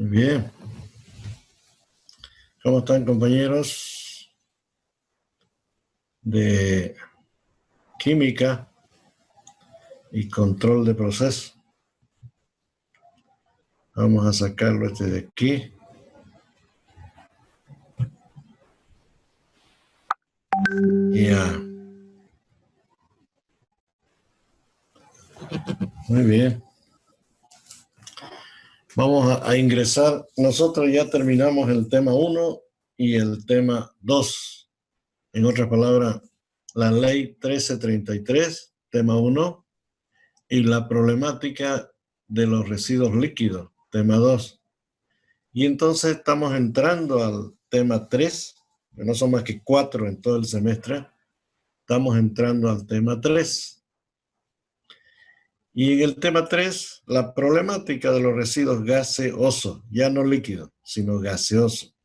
Muy bien. ¿Cómo están, compañeros de química y control de proceso? Vamos a sacarlo de aquí. Ya. Muy bien. Vamos a ingresar. Nosotros ya terminamos el tema 1 y el tema 2. En otras palabras, la ley 1333, tema 1, y la problemática de los residuos líquidos, tema 2. Y entonces estamos entrando al tema 3, que no son más que 4 en todo el semestre. Estamos entrando al tema 3. Y en el tema 3, la problemática de los residuos gaseosos, ya no líquidos, sino gaseosos.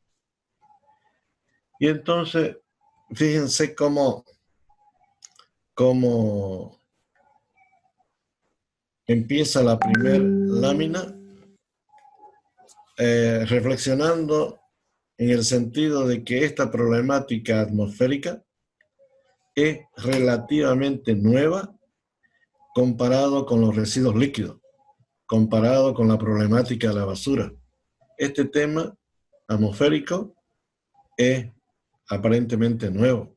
Y entonces, fíjense cómo empieza la primera lámina, reflexionando en el sentido de que esta problemática atmosférica es relativamente nueva comparado con los residuos líquidos, comparado con la problemática de la basura. Este tema atmosférico es aparentemente nuevo.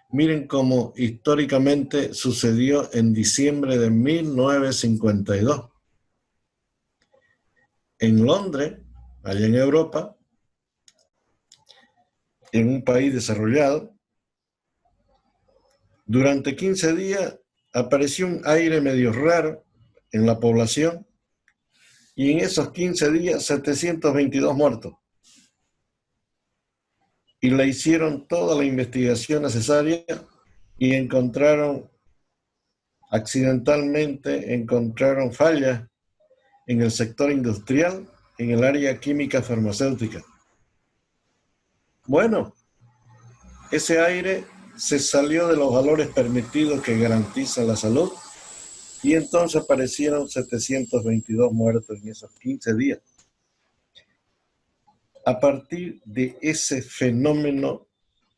Miren cómo históricamente sucedió en diciembre de 1952. En Londres, allá en Europa, en un país desarrollado, durante 15 días apareció un aire medio raro en la población y en esos 15 días 722 muertos. Y le hicieron toda la investigación necesaria y accidentalmente encontraron fallas en el sector industrial, en el área química farmacéutica. Bueno, ese aire se salió de los valores permitidos que garantizan la salud y entonces aparecieron 722 muertos en esos 15 días. A partir de ese fenómeno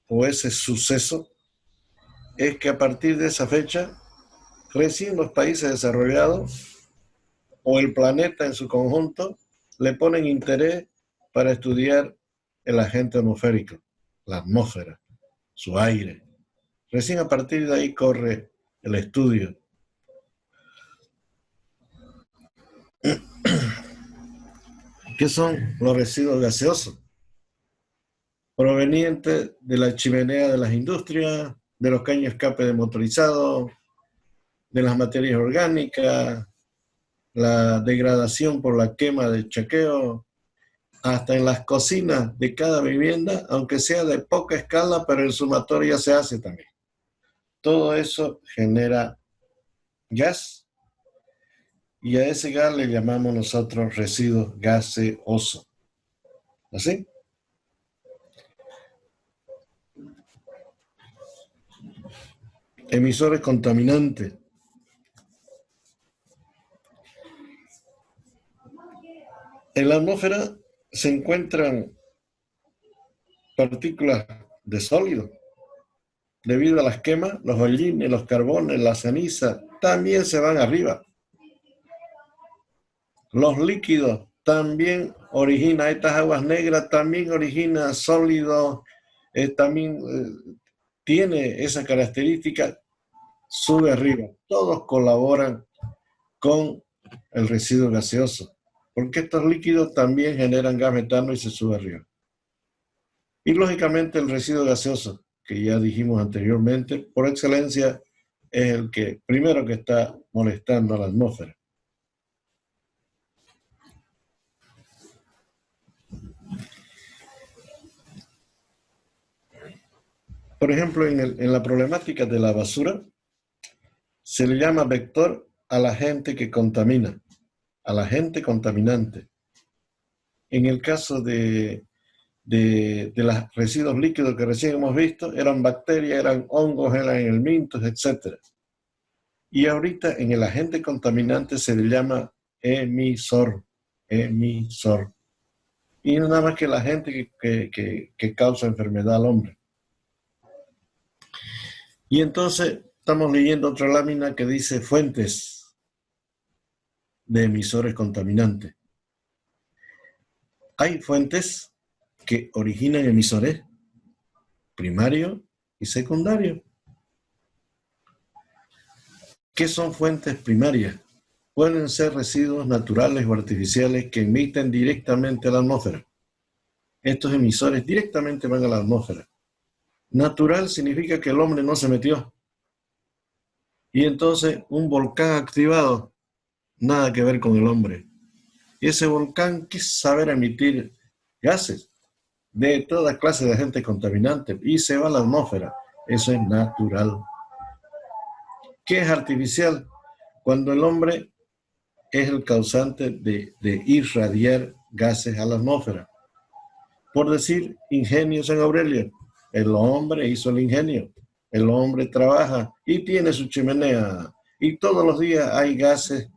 o ese suceso, es que a partir de esa fecha, recién los países desarrollados o el planeta en su conjunto le ponen interés para estudiar el agente atmosférico, la atmósfera, su aire. Recién a partir de ahí corre el estudio. ¿Qué son los residuos gaseosos? Provenientes de la chimenea de las industrias, de los caños de escape de motorizados, de las materias orgánicas, la degradación por la quema de chaqueo, hasta en las cocinas de cada vivienda, aunque sea de poca escala, pero el sumatorio ya se hace también. Todo eso genera gas y a ese gas le llamamos nosotros residuos gaseosos. ¿Así? Emisores contaminantes. En la atmósfera se encuentran partículas de sólido. Debido a las quemas, los hollines, los carbones, la ceniza, también se van arriba. Los líquidos también originan, estas aguas negras también originan sólidos, tiene esa característica, sube arriba. Todos colaboran con el residuo gaseoso, porque estos líquidos también generan gas metano y se sube arriba. Y lógicamente el residuo gaseoso, que ya dijimos anteriormente, por excelencia es el que primero que está molestando a la atmósfera. Por ejemplo, en la problemática de la basura, se le llama vector al agente que contamina, al agente contaminante. En el caso de los residuos líquidos que recién hemos visto, eran bacterias, eran hongos, eran helmintos, etc. Y ahorita en el agente contaminante se le llama emisor, emisor. y nada más que la gente que causa enfermedad al hombre. Y entonces estamos leyendo otra lámina que dice fuentes de emisores contaminantes. Hay fuentes que originan emisores primarios y secundarios. ¿Qué son fuentes primarias? Pueden ser residuos naturales o artificiales que emiten directamente a la atmósfera. Estos emisores directamente van a la atmósfera. Natural significa que el hombre no se metió. Y entonces un volcán activado, nada que ver con el hombre. Y ese volcán quiso saber emitir gases de toda clase de agentes contaminantes y se va a la atmósfera. Eso es natural. ¿Qué es artificial? Cuando el hombre es el causante de irradiar gases a la atmósfera. Por decir, ingenio San Aurelio. El hombre hizo el ingenio. El hombre trabaja y tiene su chimenea. Y todos los días hay gases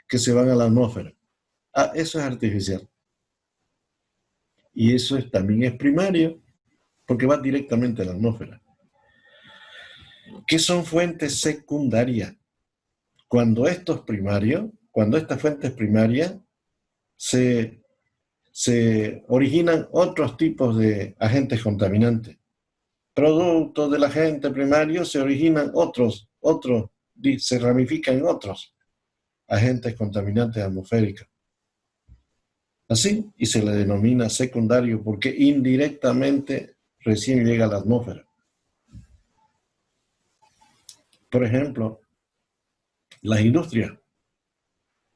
que se van a la atmósfera. Ah, eso es artificial. Y eso también es primario, porque va directamente a la atmósfera. ¿Qué son fuentes secundarias? Cuando estos primarios, cuando estas fuentes primarias se originan otros tipos de agentes contaminantes. Producto del agente primario se originan otros, se ramifican en otros agentes contaminantes atmosféricos. Así, y se le denomina secundario porque indirectamente recién llega a la atmósfera. Por ejemplo, las industrias,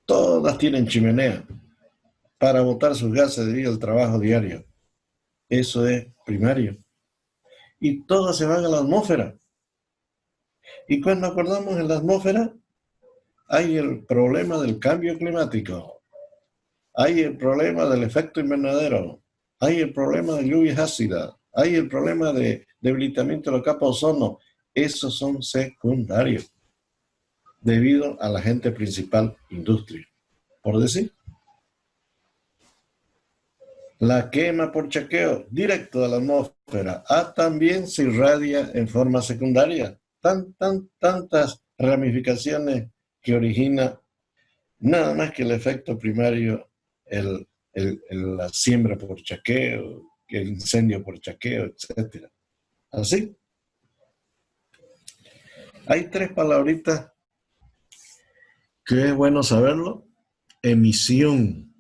todas tienen chimenea para botar sus gases debido al trabajo diario. Eso es primario. Y todas se van a la atmósfera. Y cuando acordamos en la atmósfera, hay el problema del cambio climático, hay el problema del efecto invernadero, hay el problema de lluvias ácidas, hay el problema de debilitamiento de la capa de ozono. Esos son secundarios, debido a la agente principal, industria. Por decir, la quema por chaqueo directo a la atmósfera también se irradia en forma secundaria. Tantas ramificaciones que origina nada más que el efecto primario, la siembra por chaqueo, el incendio por chaqueo, etc. Así. Hay tres palabritas que es bueno saberlo. Emisión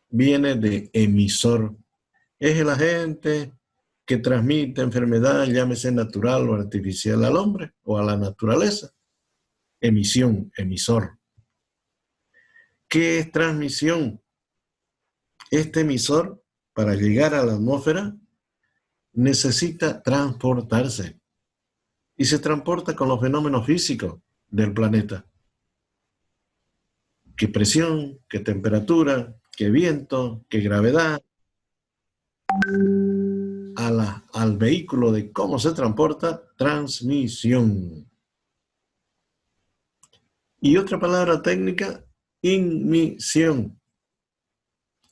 viene de emisor. Es el agente que transmite enfermedad, llámese natural o artificial, al hombre o a la naturaleza. Emisión, emisor. ¿Qué es transmisión? Este emisor, para llegar a la atmósfera, necesita transportarse y se transporta con los fenómenos físicos del planeta. ¿Qué presión, qué temperatura, qué viento, qué gravedad? Al vehículo de cómo se transporta, transmisión. Y otra palabra técnica, inmisión.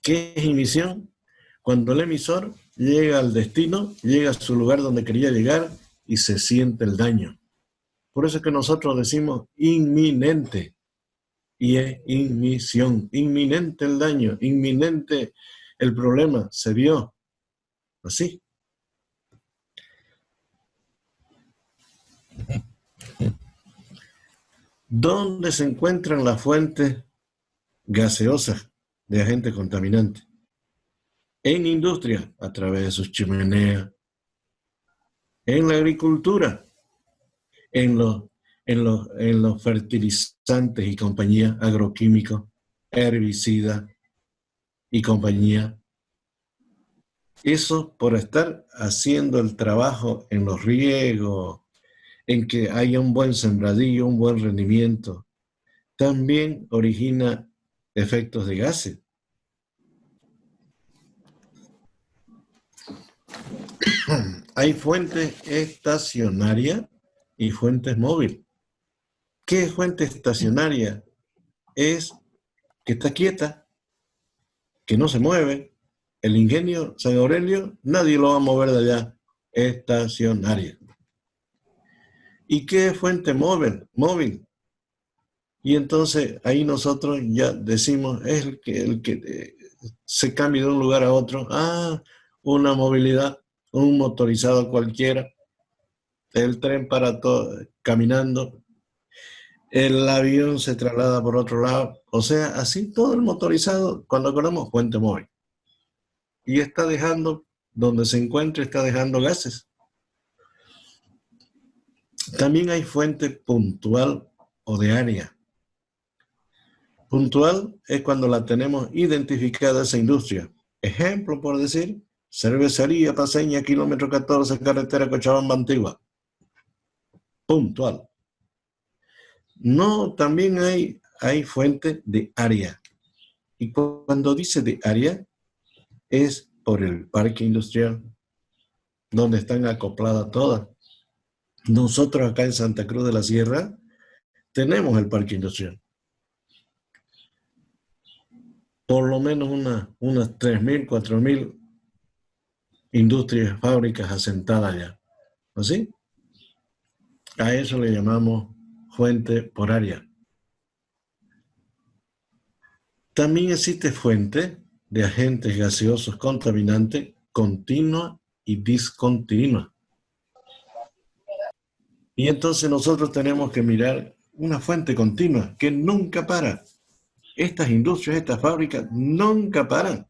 ¿Qué es emisión? Cuando el emisor llega al destino, llega a su lugar donde quería llegar y se siente el daño. Por eso es que nosotros decimos inminente. Y es inmisión. Inminente el daño, inminente el problema. Se vio. Así. ¿Dónde se encuentran las fuentes gaseosas de agentes contaminantes? En industria, a través de sus chimeneas. En la agricultura, en los fertilizantes y compañía, agroquímicos, herbicidas y compañía. Eso por estar haciendo el trabajo en los riegos, en que haya un buen sembradío, un buen rendimiento, también origina efectos de gases. Hay fuentes estacionarias y fuentes móviles. ¿Qué es fuente estacionaria? Es que está quieta, que no se mueve, El ingenio San Aurelio, nadie lo va a mover de allá, estacionaria. ¿Y qué es fuente móvil? Móvil. Y entonces ahí nosotros ya decimos, es el que se cambia de un lugar a otro. Ah, una movilidad, un motorizado cualquiera, el tren para todo, caminando, el avión se traslada por otro lado. O sea, así todo el motorizado, cuando hablamos fuente móvil. Y está dejando, donde se encuentre, está dejando gases. También hay fuente puntual o de área. Puntual es cuando la tenemos identificada esa industria. Ejemplo, por decir, cervecería Paseña, kilómetro 14, carretera Cochabamba Antigua. Puntual. No, también hay fuente de área. Y cuando dice de área, es por el parque industrial, donde están acopladas todas. Nosotros acá en Santa Cruz de la Sierra tenemos el parque industrial. Por lo menos unas 3.000, 4.000 industrias, fábricas asentadas allá. ¿Así? A eso le llamamos fuente por área. También existe fuente de agentes gaseosos contaminantes continua y discontinua. Y entonces nosotros tenemos que mirar una fuente continua que nunca para. Estas industrias, estas fábricas nunca paran.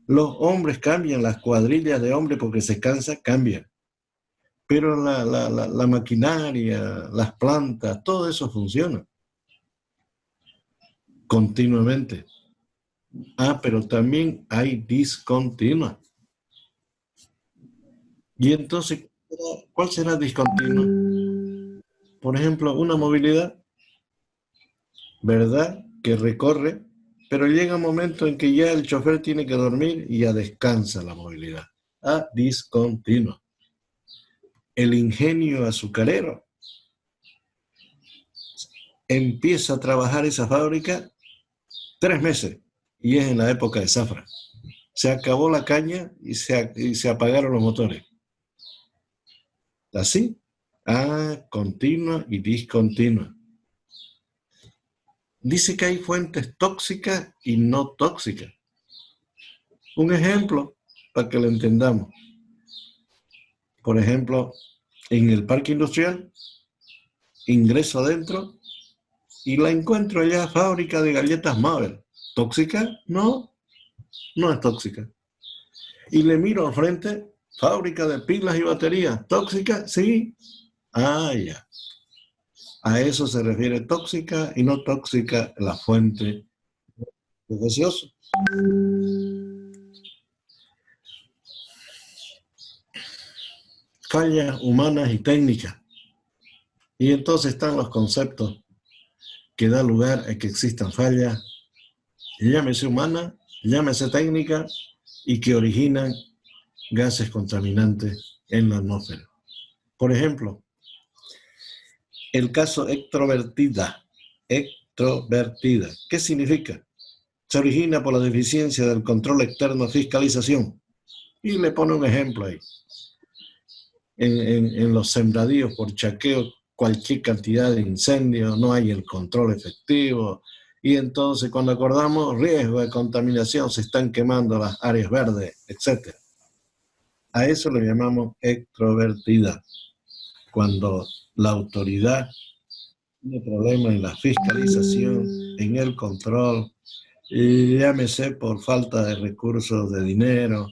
Los hombres cambian, las cuadrillas de hombres porque se cansa, cambian. Pero la maquinaria, las plantas, todo eso funciona continuamente. Ah, pero también hay discontinua. Y entonces, ¿cuál será discontinua? Por ejemplo, una movilidad, ¿verdad? Que recorre, pero llega un momento en que ya el chofer tiene que dormir y ya descansa la movilidad. Ah, discontinua. El ingenio azucarero. Empieza a trabajar esa fábrica 3 meses y es en la época de zafra. Se acabó la caña y se apagaron los motores. Así, continua y discontinua. Dice que hay fuentes tóxicas y no tóxicas. Un ejemplo para que lo entendamos. Por ejemplo, en el parque industrial, ingreso adentro y la encuentro allá, fábrica de galletas Mabel. ¿Tóxica? No, no es tóxica. Y le miro al frente, fábrica de pilas y baterías. ¿Tóxica? Sí. Ya. A eso se refiere tóxica y no tóxica la fuente de gaseoso. Fallas humanas y técnicas. Y entonces están los conceptos que da lugar a que existan fallas, llámese humana, llámese técnica, y que originan gases contaminantes en la atmósfera. Por ejemplo, el caso extrovertida. Extrovertida. ¿Qué significa? Se origina por la deficiencia del control externo fiscalización. Y le pone un ejemplo ahí. En los sembradíos por chaqueo, cualquier cantidad de incendios, no hay el control efectivo. Y entonces cuando acordamos riesgo de contaminación, se están quemando las áreas verdes, etc. A eso lo llamamos extrovertida. Cuando la autoridad tiene problemas en la fiscalización, en el control, y llámese por falta de recursos de dinero,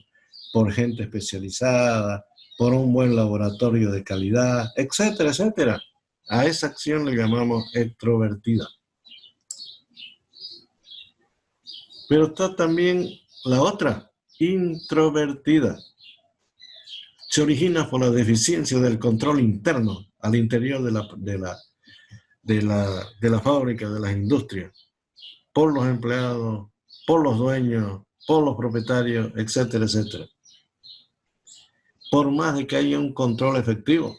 por gente especializada, por un buen laboratorio de calidad, etcétera, etcétera. A esa acción le llamamos extrovertida. Pero está también la otra, introvertida. Se origina por la deficiencia del control interno al interior de la fábrica, de las industrias, por los empleados, por los dueños, por los propietarios, etcétera, etcétera. Por más de que haya un control efectivo.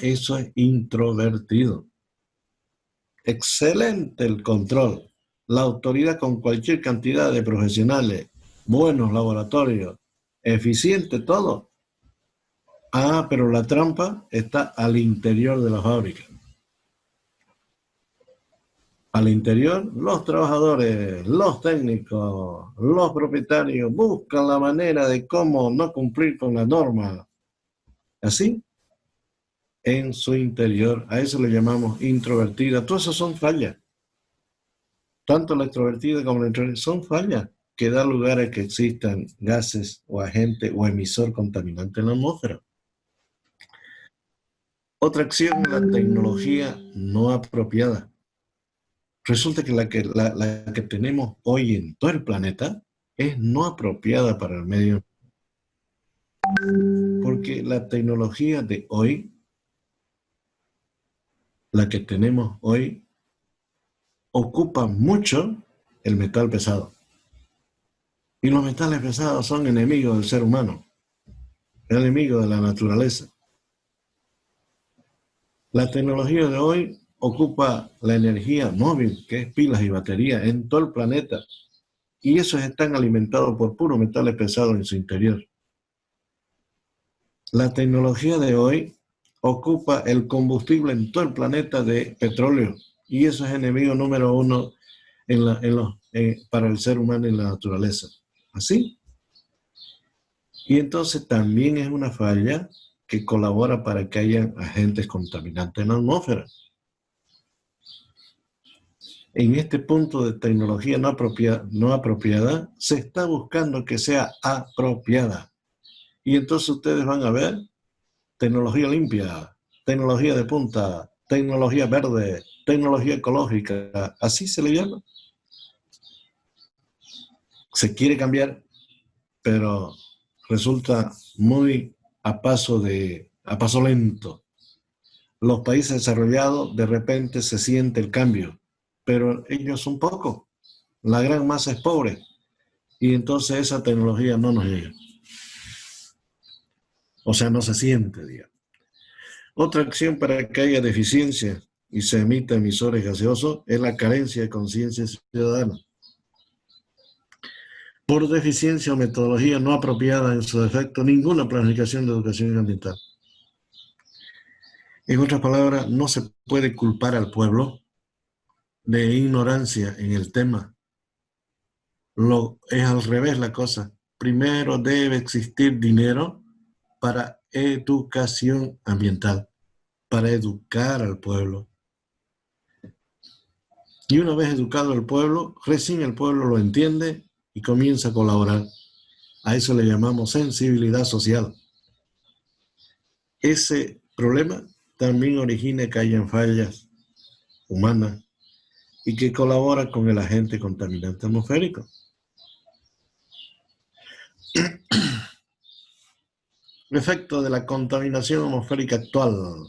Eso es introvertido. Excelente el control. La autoridad con cualquier cantidad de profesionales buenos laboratorios, eficiente todo. Ah, pero la trampa está al interior de la fábrica. Al interior, los trabajadores, los técnicos, los propietarios buscan la manera de cómo no cumplir con la norma. Así, en su interior, a eso le llamamos introvertida. Todas esas son fallas. Tanto la extrovertida como la introvertida son fallas que da lugar a que existan gases o agentes o emisor contaminante en la atmósfera. Otra acción es la tecnología no apropiada. Resulta que la que tenemos hoy en todo el planeta es no apropiada para el medio ambiente. Porque la tecnología de hoy, la que tenemos hoy, ocupa mucho el metal pesado. Y los metales pesados son enemigos del ser humano, enemigos de la naturaleza. La tecnología de hoy ocupa la energía móvil, que es pilas y baterías, en todo el planeta. Y esos están alimentados por puros metales pesados en su interior. La tecnología de hoy ocupa el combustible en todo el planeta de petróleo. Y eso es enemigo número uno para el ser humano y la naturaleza. ¿Así? Y entonces también es una falla que colabora para que haya agentes contaminantes en la atmósfera. En este punto de tecnología no apropiada, se está buscando que sea apropiada. Y entonces ustedes van a ver tecnología limpia, tecnología de punta, tecnología verde, tecnología ecológica, así se le llama. Se quiere cambiar, pero resulta muy a paso lento. Los países desarrollados de repente se siente el cambio, pero ellos son pocos. La gran masa es pobre y entonces esa tecnología no nos llega. O sea, no se siente, digamos. Otra acción para que haya deficiencia y se emita emisores gaseosos es la carencia de conciencia ciudadana. Por deficiencia o metodología no apropiada en su defecto, ninguna planificación de educación ambiental. En otras palabras, no se puede culpar al pueblo de ignorancia en el tema. Es al revés la cosa. Primero debe existir dinero para educación ambiental, para educar al pueblo. Y una vez educado el pueblo, recién el pueblo lo entiende y comienza a colaborar. A eso le llamamos sensibilidad social. Ese problema también origina que hayan fallas humanas y que colabora con el agente contaminante atmosférico. El efecto de la contaminación atmosférica actual.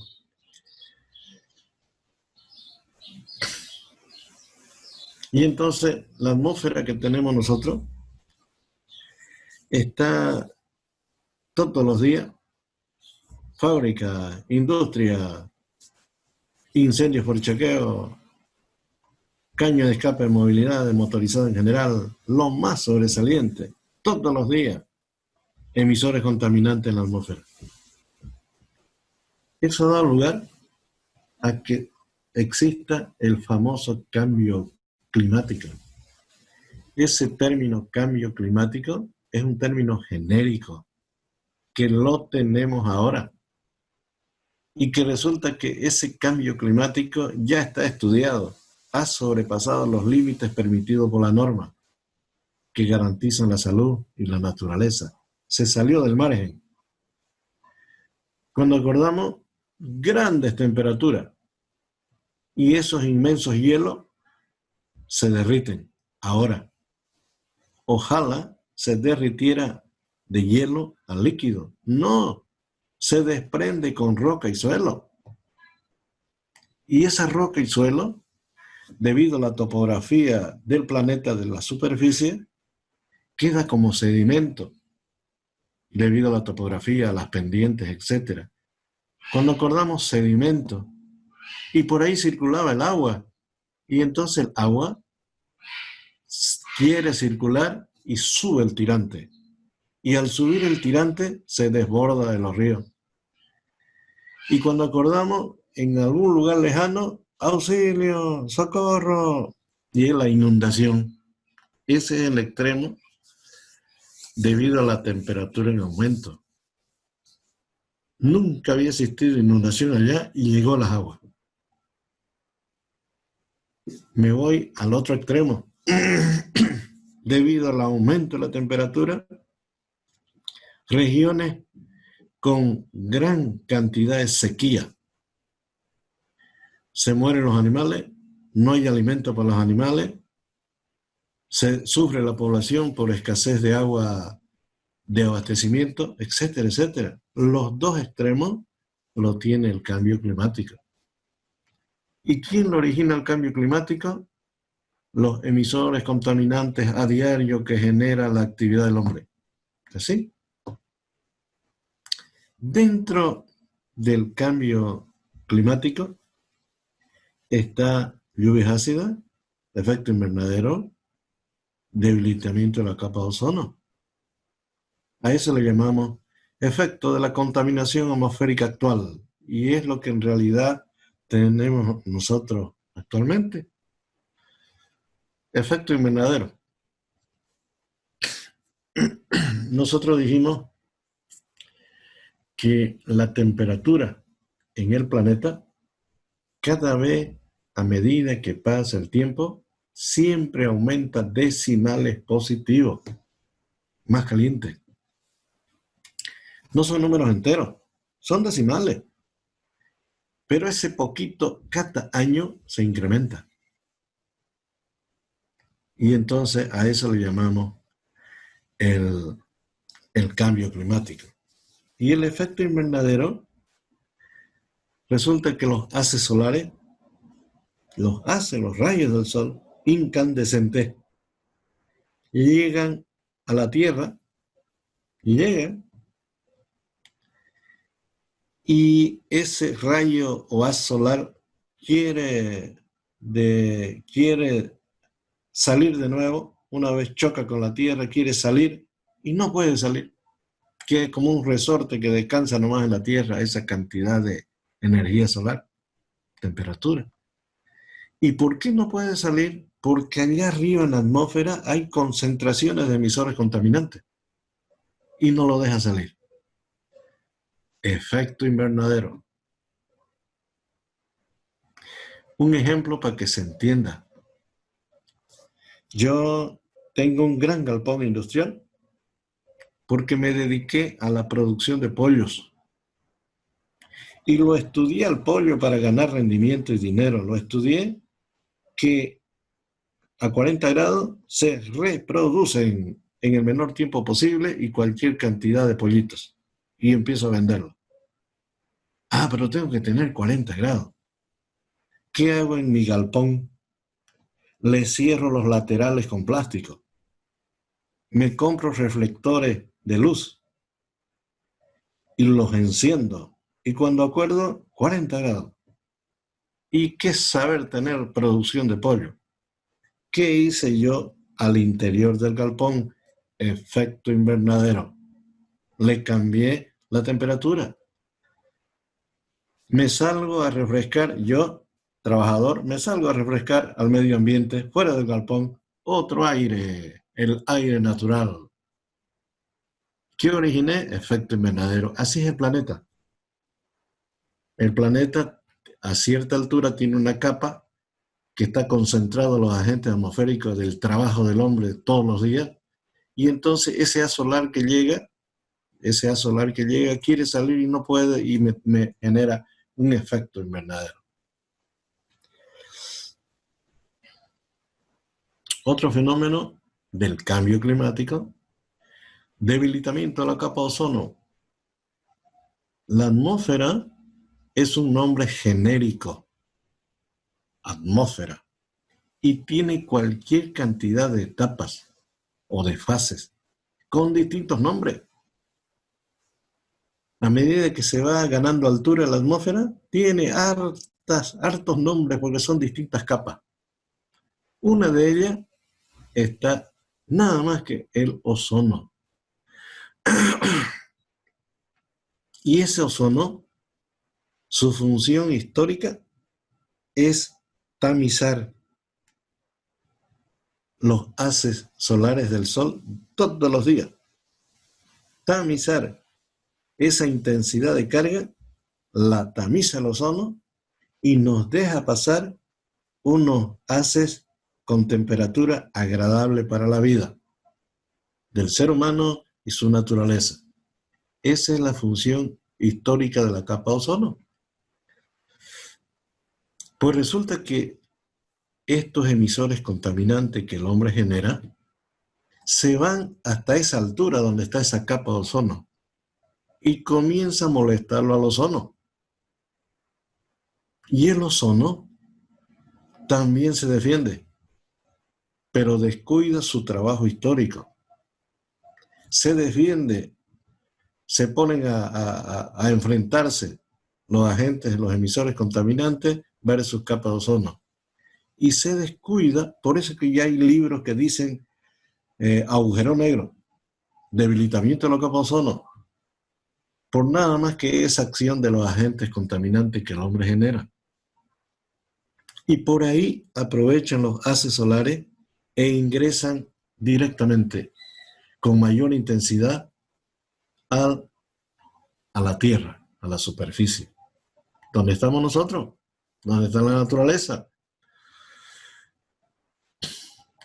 Y entonces la atmósfera que tenemos nosotros está todos los días, fábrica, industria, incendios por chequeo, caño de escape de movilidad de motorizado en general, lo más sobresaliente, todos los días, emisores contaminantes en la atmósfera. Eso da lugar a que exista el famoso cambio climático. Ese término cambio climático es un término genérico que lo tenemos ahora y que resulta que ese cambio climático ya está estudiado, ha sobrepasado los límites permitidos por la norma que garantizan la salud y la naturaleza. Se salió del margen. Cuando acordamos grandes temperaturas y esos inmensos hielos se derriten ahora. Ojalá se derritiera de hielo a líquido. No, se desprende con roca y suelo. Y esa roca y suelo, debido a la topografía del planeta de la superficie, queda como sedimento, debido a la topografía, las pendientes, etc. Cuando acordamos sedimento, y por ahí circulaba el agua, y entonces el agua quiere circular y sube el tirante. Y al subir el tirante se desborda de los ríos. Y cuando acordamos, en algún lugar lejano, auxilio, socorro, y es la inundación. Ese es el extremo debido a la temperatura en aumento. Nunca había existido inundación allá y llegó las aguas. Me voy al otro extremo. Debido al aumento de la temperatura, regiones con gran cantidad de sequía. Se mueren los animales, no hay alimento para los animales, se sufre la población por escasez de agua de abastecimiento, etcétera, etcétera. Los dos extremos lo tiene el cambio climático. ¿Y quién lo origina el cambio climático? Los emisores contaminantes a diario que genera la actividad del hombre. ¿Así? Dentro del cambio climático está lluvias ácidas, efecto invernadero, debilitamiento de la capa de ozono. A eso le llamamos efecto de la contaminación atmosférica actual, y es lo que en realidad tenemos nosotros actualmente. Efecto invernadero. Nosotros dijimos que la temperatura en el planeta, cada vez a medida que pasa el tiempo, siempre aumenta decimales positivos, más caliente. No son números enteros, son decimales. Pero ese poquito cada año se incrementa. Y entonces a eso le llamamos el cambio climático. Y el efecto invernadero resulta que los haces solares, los rayos del sol incandescentes, llegan a la Tierra, y ese rayo o haz solar quiere salir de nuevo, una vez choca con la Tierra, quiere salir y no puede salir, que es como un resorte que descansa nomás en la Tierra, esa cantidad de energía solar, temperatura. ¿Y por qué no puede salir? Porque allá arriba en la atmósfera hay concentraciones de emisores contaminantes y no lo deja salir. Efecto invernadero. Un ejemplo para que se entienda. Yo tengo un gran galpón industrial porque me dediqué a la producción de pollos. Y lo estudié al pollo para ganar rendimiento y dinero. Lo estudié que a 40 grados se reproducen en el menor tiempo posible y cualquier cantidad de pollitos. Y empiezo a venderlo. Ah, pero tengo que tener 40 grados. ¿Qué hago en mi galpón? Le cierro los laterales con plástico. Me compro reflectores de luz y los enciendo. Y cuando acuerdo, 40 grados. ¿Y qué saber tener producción de pollo? ¿Qué hice yo al interior del galpón? Efecto invernadero. Le cambié la temperatura. Me salgo a refrescar, yo, trabajador, me salgo a refrescar al medio ambiente, fuera del galpón, otro aire, el aire natural. ¿Qué originé? Efecto invernadero. Así es el planeta. El planeta a cierta altura tiene una capa que está concentrado los agentes atmosféricos del trabajo del hombre todos los días, y entonces ese haz solar que llega quiere salir y no puede, y me genera un efecto invernadero. Otro fenómeno del cambio climático, debilitamiento de la capa de ozono. La atmósfera es un nombre genérico, atmósfera, y tiene cualquier cantidad de etapas o de fases con distintos nombres. A medida que se va ganando altura en la atmósfera, tiene hartos nombres porque son distintas capas. Una de ellas está nada más que el ozono. Y ese ozono, su función histórica es tamizar los haces solares del sol todos los días. Tamizar esa intensidad de carga, la tamiza el ozono y nos deja pasar unos haces con temperatura agradable para la vida del ser humano y su naturaleza. Esa es la función histórica de la capa de ozono. Pues resulta que estos emisores contaminantes que el hombre genera se van hasta esa altura donde está esa capa de ozono y comienza a molestarlo al ozono. Y el ozono también se defiende, pero descuida su trabajo histórico. Se defiende, se ponen a enfrentarse los agentes, los emisores contaminantes versus capa de ozono. Y se descuida, por eso que ya hay libros que dicen agujero negro, debilitamiento de la capa de ozono, por nada más que esa acción de los agentes contaminantes que el hombre genera. Y por ahí aprovechan los haces solares e ingresan directamente con mayor intensidad a la Tierra, a la superficie. ¿Dónde estamos nosotros? ¿Dónde está la naturaleza?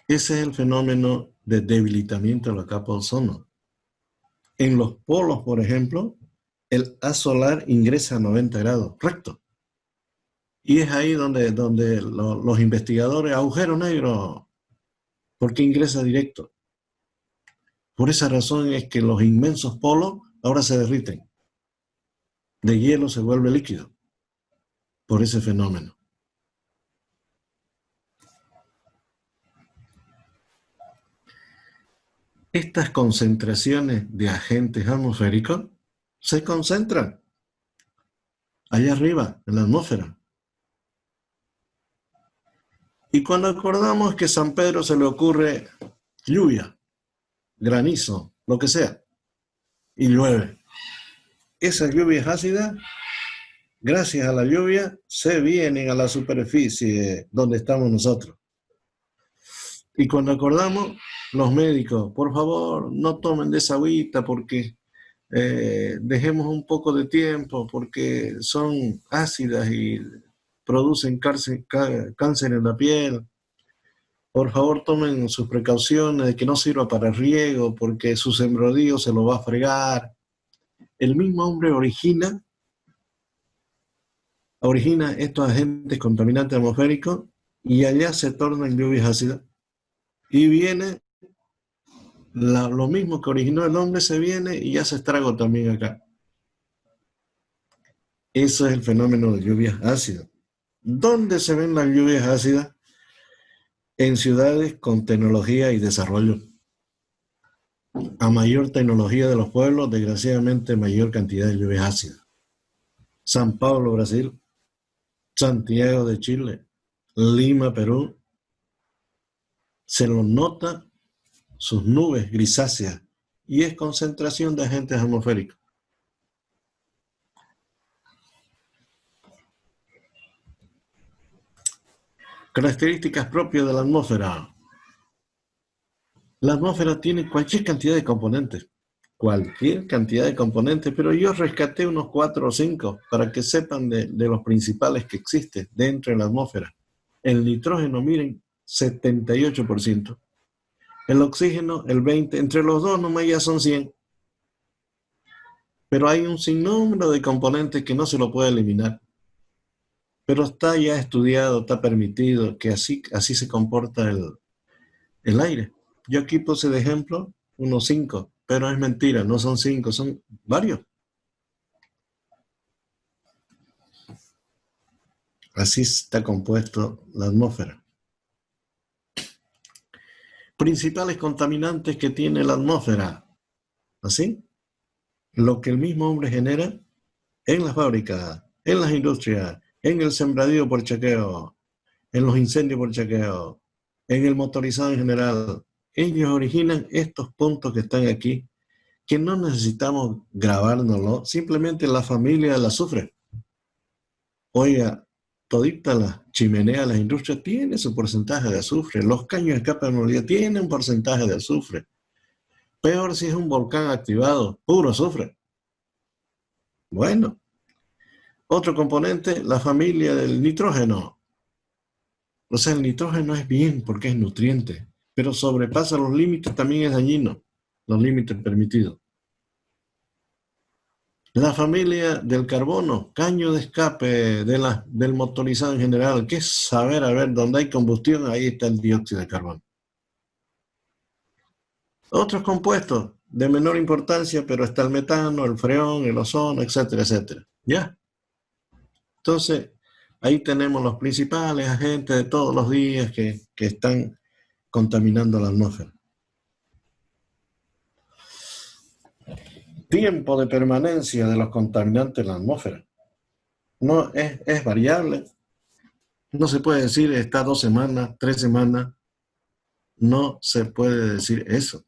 Ese es el fenómeno de debilitamiento de la capa de ozono. En los polos, por ejemplo, el haz solar ingresa a 90 grados, recto. Y es ahí donde los investigadores, agujero negro, ¿por qué ingresa directo? Por esa razón es que los inmensos polos ahora se derriten. De hielo se vuelve líquido. Por ese fenómeno. Estas concentraciones de agentes atmosféricos se concentran allá arriba, en la atmósfera. Y cuando acordamos que a San Pedro se le ocurre lluvia, granizo, lo que sea, y llueve, esas lluvias ácidas, gracias a la lluvia, se vienen a la superficie donde estamos nosotros. Y cuando acordamos, los médicos, por favor, no tomen de esa agüita porque dejemos un poco de tiempo porque son ácidas y producen cáncer en la piel. Por favor, tomen sus precauciones de que no sirva para riego porque su sembradío se lo va a fregar. El mismo hombre origina estos agentes contaminantes atmosféricos y allá se tornan lluvias ácidas. Y viene lo mismo que originó el hombre, se viene y ya se estragó también acá. Eso es el fenómeno de lluvias ácidas. ¿Dónde se ven las lluvias ácidas? En ciudades con tecnología y desarrollo. A mayor tecnología de los pueblos, desgraciadamente mayor cantidad de lluvias ácidas. San Pablo, Brasil, Santiago de Chile, Lima, Perú, se lo nota sus nubes grisáceas y es concentración de agentes atmosféricos. Características propias de la atmósfera. La atmósfera tiene cualquier cantidad de componentes, pero yo rescaté unos 4 o 5 para que sepan de los principales que existen dentro de la atmósfera. El nitrógeno, miren, 78%. El oxígeno, el 20%. Entre los dos nomás ya son 100. Pero hay un sinnúmero de componentes que no se lo puede eliminar. Pero está ya estudiado, está permitido que así se comporta el aire. Yo aquí puse de ejemplo unos 5, pero es mentira, no son 5, son varios. Así está compuesto la atmósfera. Principales contaminantes que tiene la atmósfera. ¿Así? Lo que el mismo hombre genera en las fábricas, en las industrias, en el sembradío por chequeo, en los incendios por chequeo, en el motorizado en general, ellos originan estos puntos que están aquí, que no necesitamos grabárnoslo, simplemente la familia del azufre. Oiga, todita la chimenea de las industrias tiene su porcentaje de azufre, los caños de escape de movilidad tienen un porcentaje de azufre. Peor si es un volcán activado, puro azufre. Bueno, otro componente, la familia del nitrógeno. O sea, el nitrógeno es bien porque es nutriente, pero sobrepasa los límites también es dañino, los límites permitidos. La familia del carbono, caño de escape del motorizado en general, que es saber, a ver, donde hay combustión, ahí está el dióxido de carbono. Otros compuestos de menor importancia, pero está el metano, el freón, el ozono, etcétera, etcétera. ¿Ya? Entonces, ahí tenemos los principales agentes de todos los días que están contaminando la atmósfera. Tiempo de permanencia de los contaminantes en la atmósfera. No, es variable. No se puede decir está 2 semanas, 3 semanas. No se puede decir eso.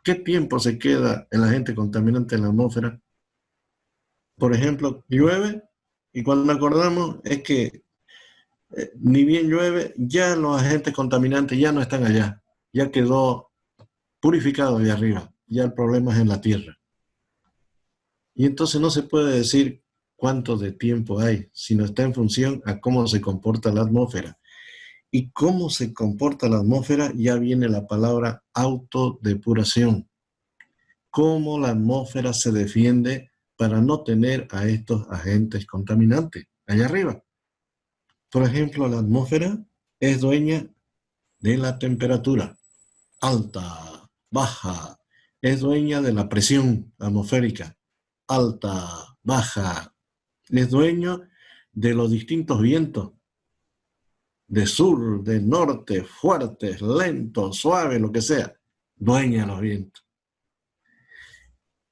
¿Qué tiempo se queda el agente contaminante en la atmósfera? Por ejemplo, llueve y cuando acordamos es que ni bien llueve, ya los agentes contaminantes ya no están allá. Ya quedó purificado de arriba. Ya el problema es en la tierra. Y entonces no se puede decir cuánto de tiempo hay, sino está en función a cómo se comporta la atmósfera. Y cómo se comporta la atmósfera, ya viene la palabra autodepuración. Cómo la atmósfera se defiende para no tener a estos agentes contaminantes allá arriba. Por ejemplo, la atmósfera es dueña de la temperatura alta, baja, es dueña de la presión atmosférica alta, baja, es dueño de los distintos vientos, de sur, de norte, fuertes, lentos, suaves, lo que sea, dueña de los vientos.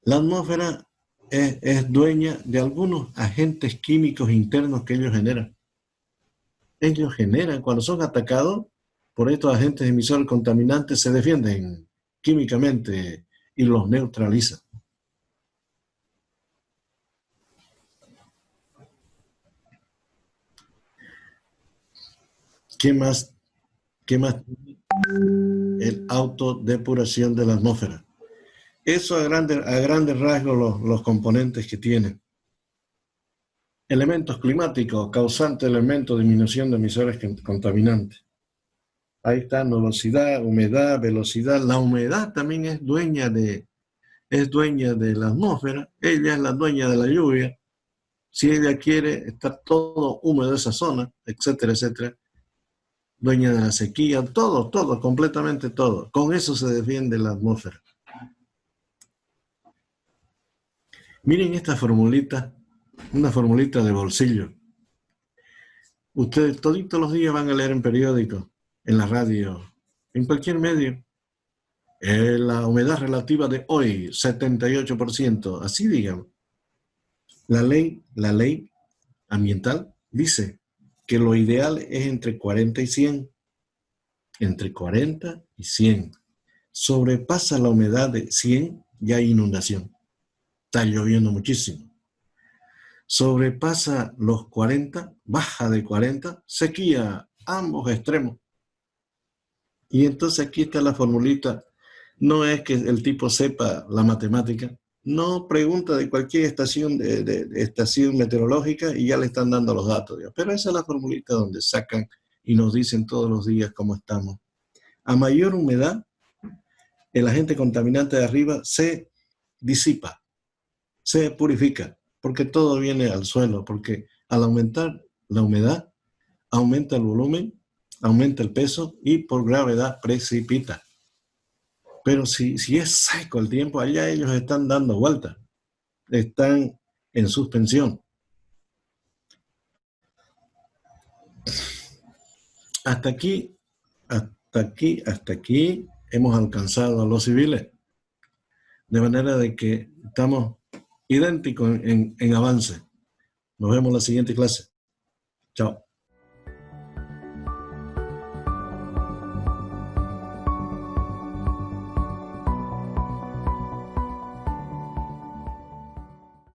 La atmósfera es dueña de algunos agentes químicos internos que ellos generan. Ellos generan, cuando son atacados por estos agentes emisores contaminantes, se defienden químicamente y los neutralizan. ¿Qué más? El autodepuración de la atmósfera. Eso a grandes rasgos los componentes que tiene. Elementos climáticos, causante elemento de disminución de emisores contaminantes. Ahí está nubosidad, humedad, velocidad. La humedad también es dueña de la atmósfera. Ella es la dueña de la lluvia. Si ella quiere, está todo húmedo esa zona, etcétera, etcétera. Dueña de la sequía, todo, completamente todo. Con eso se defiende la atmósfera. Miren esta formulita, una formulita de bolsillo. Ustedes todos los días van a leer en periódicos, en la radio, en cualquier medio. La humedad relativa de hoy, 78%, así digamos. La ley ambiental dice que lo ideal es entre 40 y 100. Entre 40 y 100. Sobrepasa la humedad de 100, ya hay inundación. Está lloviendo muchísimo. Sobrepasa los 40, baja de 40, sequía, ambos extremos. Y entonces aquí está la formulita. No es que el tipo sepa la matemática, no pregunta de cualquier estación, de estación meteorológica y ya le están dando los datos. Pero esa es la formulita donde sacan y nos dicen todos los días cómo estamos. A mayor humedad, el agente contaminante de arriba se disipa, se purifica, porque todo viene al suelo, porque al aumentar la humedad, aumenta el volumen, aumenta el peso y por gravedad precipita. Pero si es seco el tiempo, allá ellos están dando vueltas, están en suspensión. Hasta aquí hemos alcanzado a los civiles. De manera de que estamos idénticos en avance. Nos vemos en la siguiente clase. Chao.